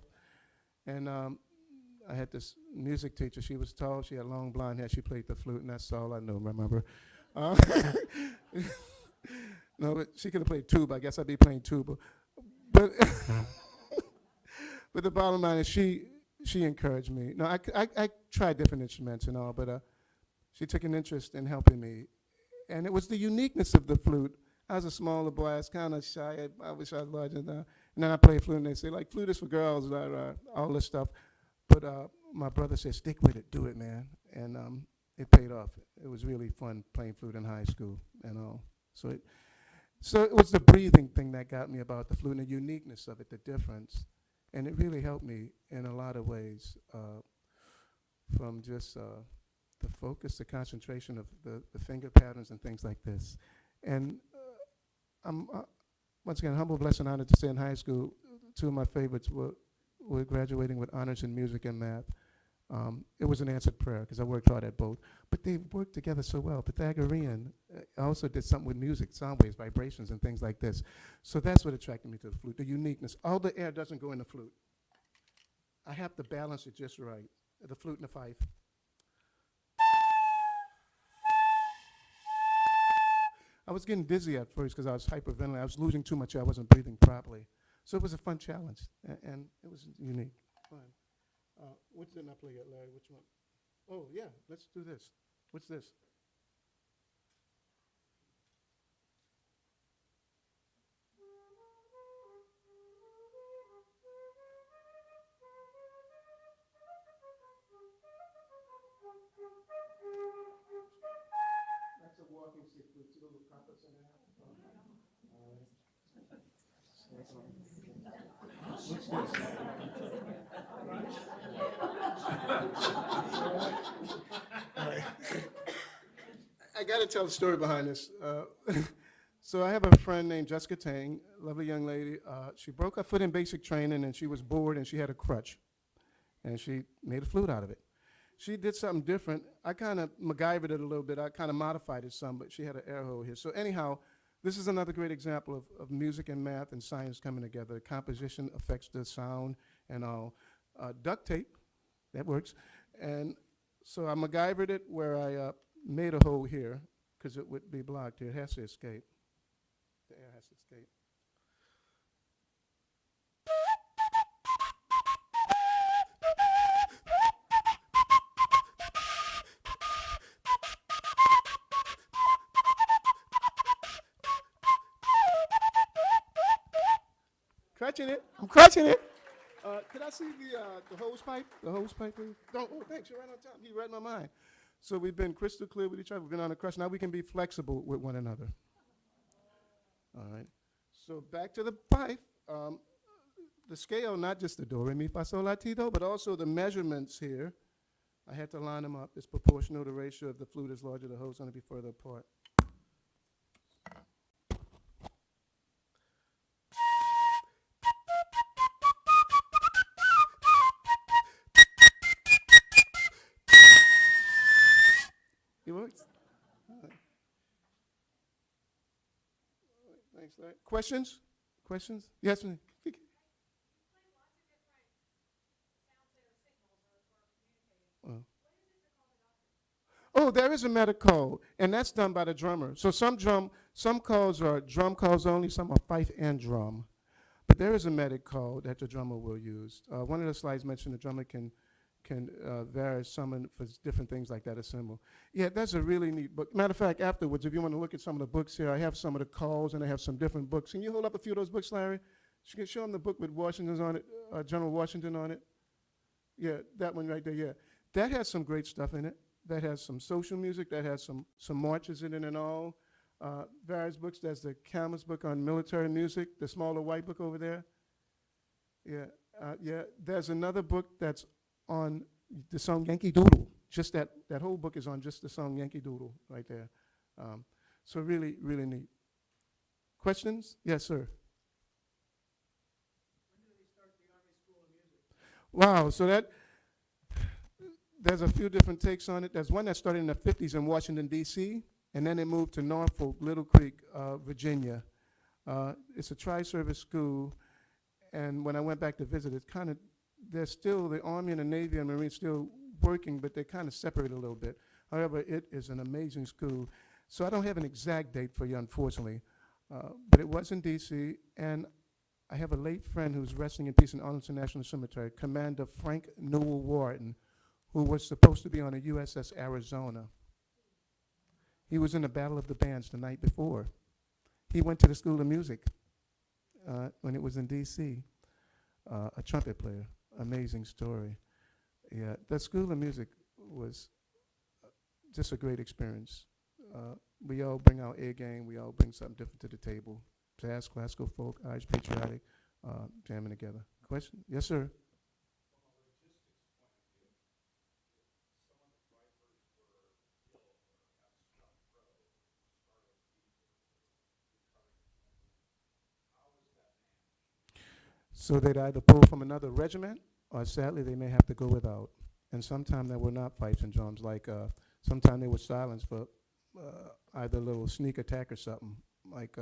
And I had this music teacher. She was tall. She had long blonde hair. She played the flute, and that's all I knew, remember. No, but she could have played tuba. I guess I'd be playing tuba. But but the bottom line is she encouraged me. No, I tried different instruments and all, but she took an interest in helping me. And it was the uniqueness of the flute. I was a smaller boy. I was kind of shy. I wish I was larger than that. And then I played flute, and they say, like, flute is for girls, all this stuff. But my brother said, stick with it, do it, man. And it paid off. It was really fun playing flute in high school and all. So it was the breathing thing that got me about the flute and the uniqueness of it, the difference. And it really helped me in a lot of ways, from just the focus, the concentration of the finger patterns and things like this. And I'm, once again, humble, blessed, and honored to say in high school, two of my favorites were graduating with honors in music and math. It was an answered prayer because I worked hard at both. But they worked together so well. Pythagorean also did something with music, sound waves, vibrations, and things like this. So that's what attracted me to the flute, the uniqueness. All the air doesn't go in the flute. I have to balance it just right, the flute and the fife. I was getting dizzy at first because I was hyperventilating. I was losing too much air. I wasn't breathing properly. So it was a fun challenge, and it was unique. Fun. What didn't I play yet, Larry? Which one? Oh, yeah, let's do this. What's this? That's a walking stick with two little trumpets in it. I got to tell the story behind this. So I have a friend named Jessica Tang, lovely young lady. She broke her foot in basic training, and she was bored, and she had a crutch. And she made a flute out of it. She did something different. I kind of MacGyvered it a little bit. I kind of modified it some, but she had an air hole here. So anyhow, this is another great example of music and math and science coming together. Composition affects the sound and all. Duct tape, that works. And so I MacGyvered it where I made a hole here because it would be blocked here. It has to escape. The air has to escape. Crutching it. I'm crutching it. Could I see the hose pipe? The hose pipe, please? Don't. Oh, thanks. You're right on top. You read my mind. So we've been crystal clear with each other. We've been on a crutch. Now we can be flexible with one another. All right. So back to the pipe. The scale, not just the do, re, mi, fa, sol, la, ti, do, but also the measurements here I had to line them up. It's proportional. The ratio of the flute is larger, the hole's going to be further apart. It works. All right. Thanks, Larry. Questions? Questions? Yes, ma'am. Oh, there is a meta code, and that's done by the drummer. So some calls are drum calls only, some are fife and drum. But there is a meta code that the drummer will use. One of the slides mentioned the drummer can vary summon for different things like that, a symbol. Yeah, that's a really neat book. Matter of fact, afterwards, if you want to look at some of the books here, I have some of the calls, and I have some different books. Can you hold up a few of those books, Larry? You can show them the book with Washington's on it, General Washington on it. Yeah, that one right there, yeah. That has some great stuff in it. That has some social music, that has some marches in it and all. Various books. There's the Campbell's book on military music, the smaller white book over there. Yeah, yeah. There's another book that's on the song Yankee Doodle. Just that whole book is on just the song Yankee Doodle right there. So really, really neat. Questions? Yes, sir. When did they start the Army School of Music? Wow, so there's a few different takes on it. There's one that started in the 50s in Washington, D.C., and then it moved to Norfolk, Little Creek, Virginia. It's a tri-service school, and when I went back to visit, it's kind of, there's still the Army and the Navy and Marine still working, but they're kind of separated a little bit. However, it is an amazing school. So I don't have an exact date for you, unfortunately, but it was in D.C., and I have a late friend who's resting in peace in Arlington National Cemetery, Commander Frank Newell Wharton, who was supposed to be on a USS Arizona. He was in the Battle of the Bands the night before. He went to the School of Music when it was in D.C., a trumpet player. Amazing story. Yeah, the School of Music was just a great experience. We all bring our A game. We all bring something different to the table. Jazz, classical, folk, Irish patriotic, jamming together. Question? Yes, sir. So they'd either pull from another regiment, or sadly they may have to go without. And sometimes there were not fifes and drums, like sometimes they were silenced for either a little sneak attack or something. Like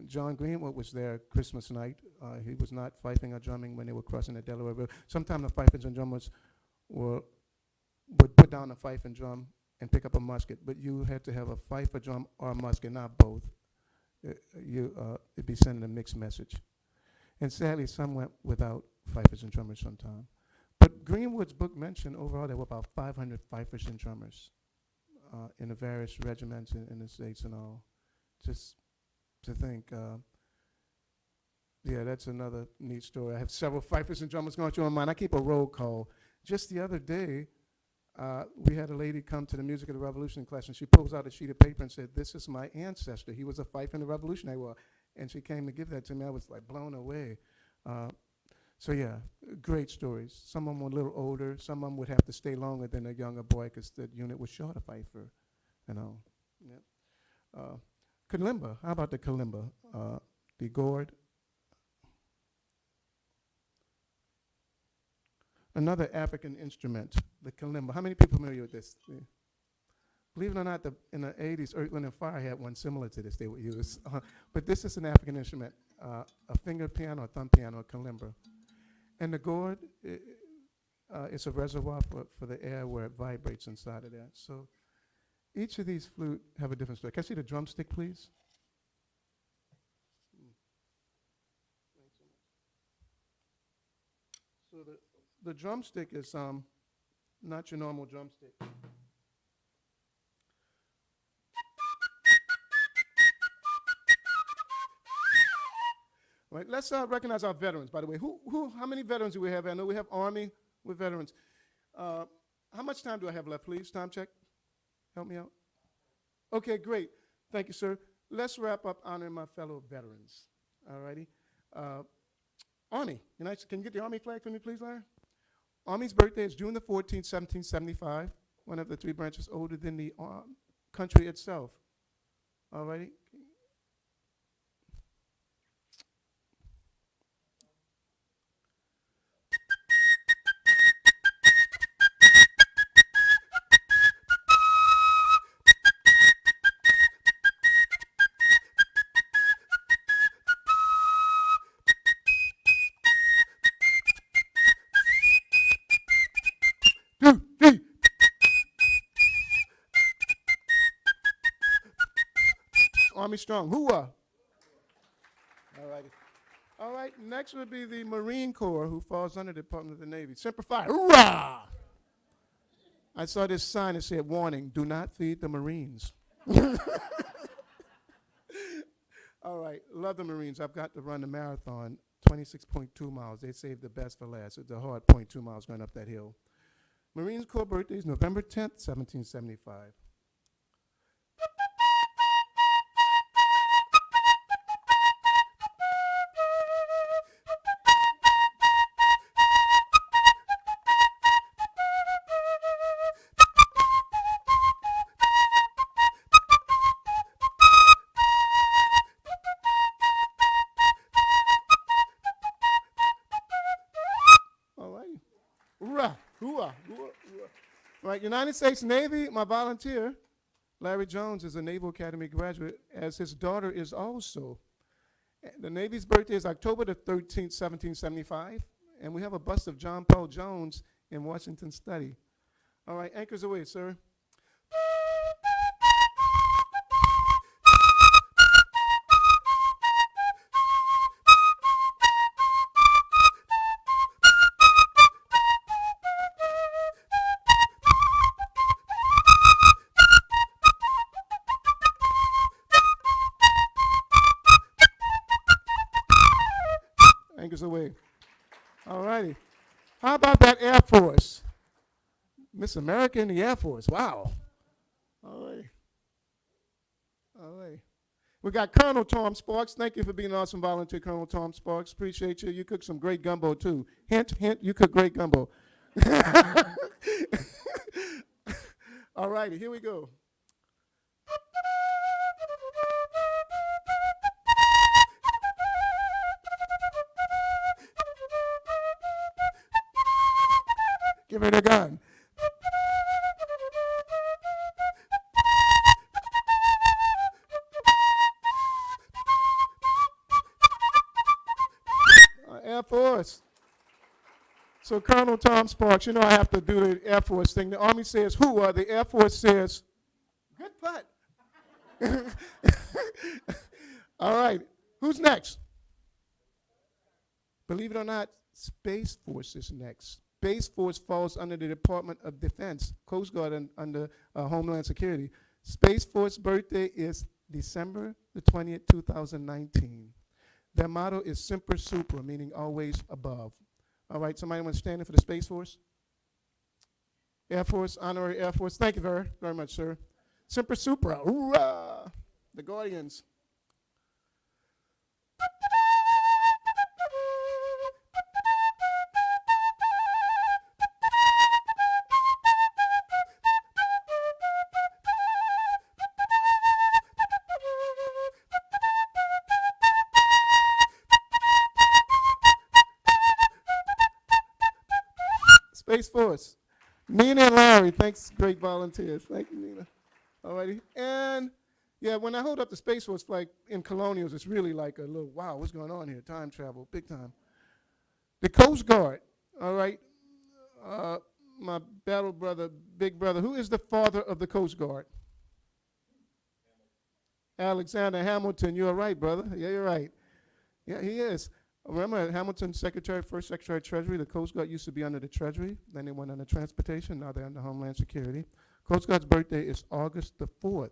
John Greenwood was there Christmas night. He was not fifing or drumming when they were crossing the Delaware River. Sometimes the fifers and drummers would put down a fife and drum and pick up a musket, but you had to have a fife, a drum, or a musket, not both. It'd be sending a mixed message. And sadly, some went without fifers and drummers sometime. But Greenwood's book mentioned overall there were about 500 fifers and drummers in the various regiments in the States and all. Just to think, yeah, that's another neat story. I have several fifers and drummers going through my mind. I keep a roll call. Just the other day, we had a lady come to the Music of the Revolution class, and she pulls out a sheet of paper and said, "This is my ancestor. He was a fife in the Revolutionary War." And she came to give that to me. I was like blown away. So yeah, great stories. Some of them were a little older. Some of them would have to stay longer than a younger boy because the unit was short, a fifer, you know. Yep. Kalimba, how about the kalimba? The gourd. Another African instrument, the kalimba. How many people are familiar with this? Yeah. Believe it or not, in the 80s, Earth, Wind, and Fire had one similar to this they would use. But this is an African instrument, a finger piano, a thumb piano, a kalimba. And the gourd, it's a reservoir for the air where it vibrates inside of that. So each of these flute have a different story. Can I see the drumstick, please? So the drumstick is not your normal drumstick. Right, let's recognize our veterans, by the way. How many veterans do we have? I know we have Army with veterans. How much time do I have left, please? Time check. Help me out. Okay, great. Thank you, sir. Let's wrap up honoring my fellow veterans. All righty. Army, can you get the Army flag for me, please, Larry? Army's birthday is June the 14th, 1775. One of the three branches older than the country itself. All righty. Two, three. Army strong. Hooah. All righty. All right, next would be the Marine Corps, who falls under the Department of the Navy. Semper Fi. Hoorah! I saw this sign that said, warning, do not feed the Marines. All right, love the Marines. I've got to run the marathon, 26.2 miles. They saved the best for last. It's a hard 0.2 miles going up that hill. Marines Corps birthday is November 10th, 1775. All right. Hoorah, hoorah, hoorah, hoorah. Right, United States Navy, my volunteer, Larry Jones, is a Naval Academy graduate, as his daughter is also. The Navy's birthday is October the 13th, 1775, and we have a bust of John Paul Jones in Washington Study. All right, anchors away, sir. Anchors away. All righty. How about that Air Force? Miss America in the Air Force. Wow. All right. All right. We got Colonel Tom Sparks. Thank you for being an awesome volunteer, Colonel Tom Sparks. Appreciate you. You cook some great gumbo, too. Hint, hint, you cook great gumbo. All righty, here we go. Give her the gun. Air Force. So Colonel Tom Sparks, you know I have to do the Air Force thing. The Army says, "Hooah," the Air Force says, "Good putt." All right, who's next? Believe it or not, Space Force is next. Space Force falls under the Department of Defense, Coast Guard under Homeland Security. Space Force birthday is December the 20th, 2019. Their motto is Semper Supra, meaning always above. All right, somebody want to stand in for the Space Force? Air Force, honorary Air Force. Thank you very, very much, sir. Semper Supra, hoorah! The Guardians. Space Force. Nina and Larry, thanks, great volunteers. Thank you, Nina. All righty. And yeah, when I hold up the Space Force flag in Colonials, it's really like a little, wow, what's going on here? Time travel, big time. The Coast Guard, all right. My battle brother, big brother, who is the father of the Coast Guard? Alexander Hamilton, you're right, brother. Yeah, you're right. Yeah, he is. Remember Hamilton, first Secretary of Treasury, the Coast Guard used to be under the Treasury, then they went under Transportation, now they're under Homeland Security. Coast Guard's birthday is August the 4th.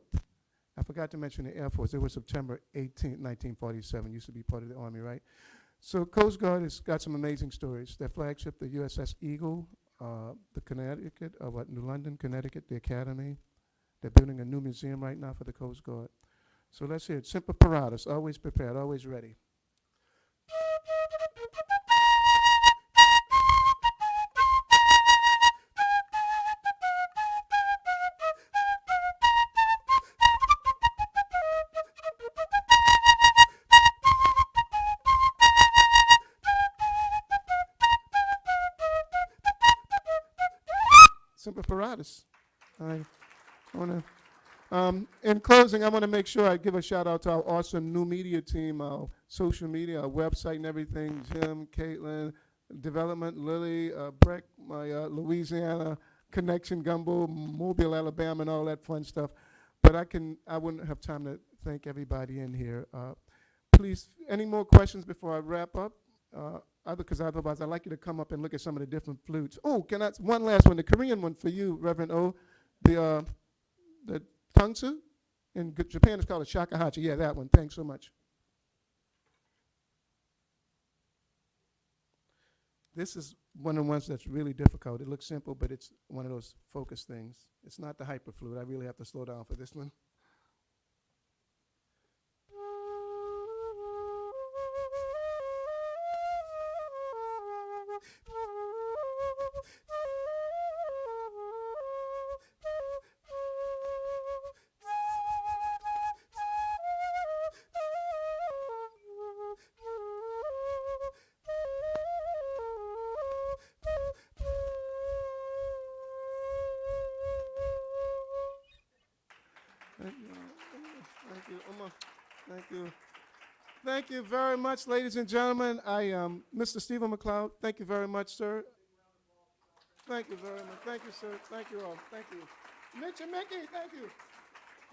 I forgot to mention the Air Force. It was September 18th, 1947, used to be part of the Army, right? So Coast Guard has got some amazing stories. Their flagship, the USS Eagle, the Connecticut, New London, Connecticut, the Academy. They're building a new museum right now for the Coast Guard. So let's hear it. Semper Paratus, always prepared, always ready. apparatus. I want to, in closing, I want to make sure I give a shout out to our awesome new media team, our social media, our website and everything. Jim, Caitlin, development, Lily, Breck, my Louisiana connection, Gumbo, Mobile, Alabama, and all that fun stuff. But I wouldn't have time to thank everybody in here. Please, any more questions before I wrap up? Because otherwise, I'd like you to come up and look at some of the different flutes. Oh, one last one, the Korean one for you, Reverend O. The tangsu? In Japan, it's called a shakuhachi. Yeah, that one. Thanks so much. This is one of the ones that's really difficult. It looks simple, but it's one of those focus things. It's not the hyper flute. I really have to slow down for this one. Thank you. Thank you. Thank you. Thank you very much, ladies and gentlemen. I am Mr. Stephen McLeod. Thank you very much, sir. Thank you very much. Thank you, sir. Thank you all. Thank you. Mitch and Mickey, thank you.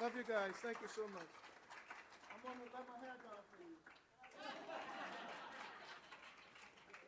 Love you guys. Thank you so much. I'm going to let my hair down for you.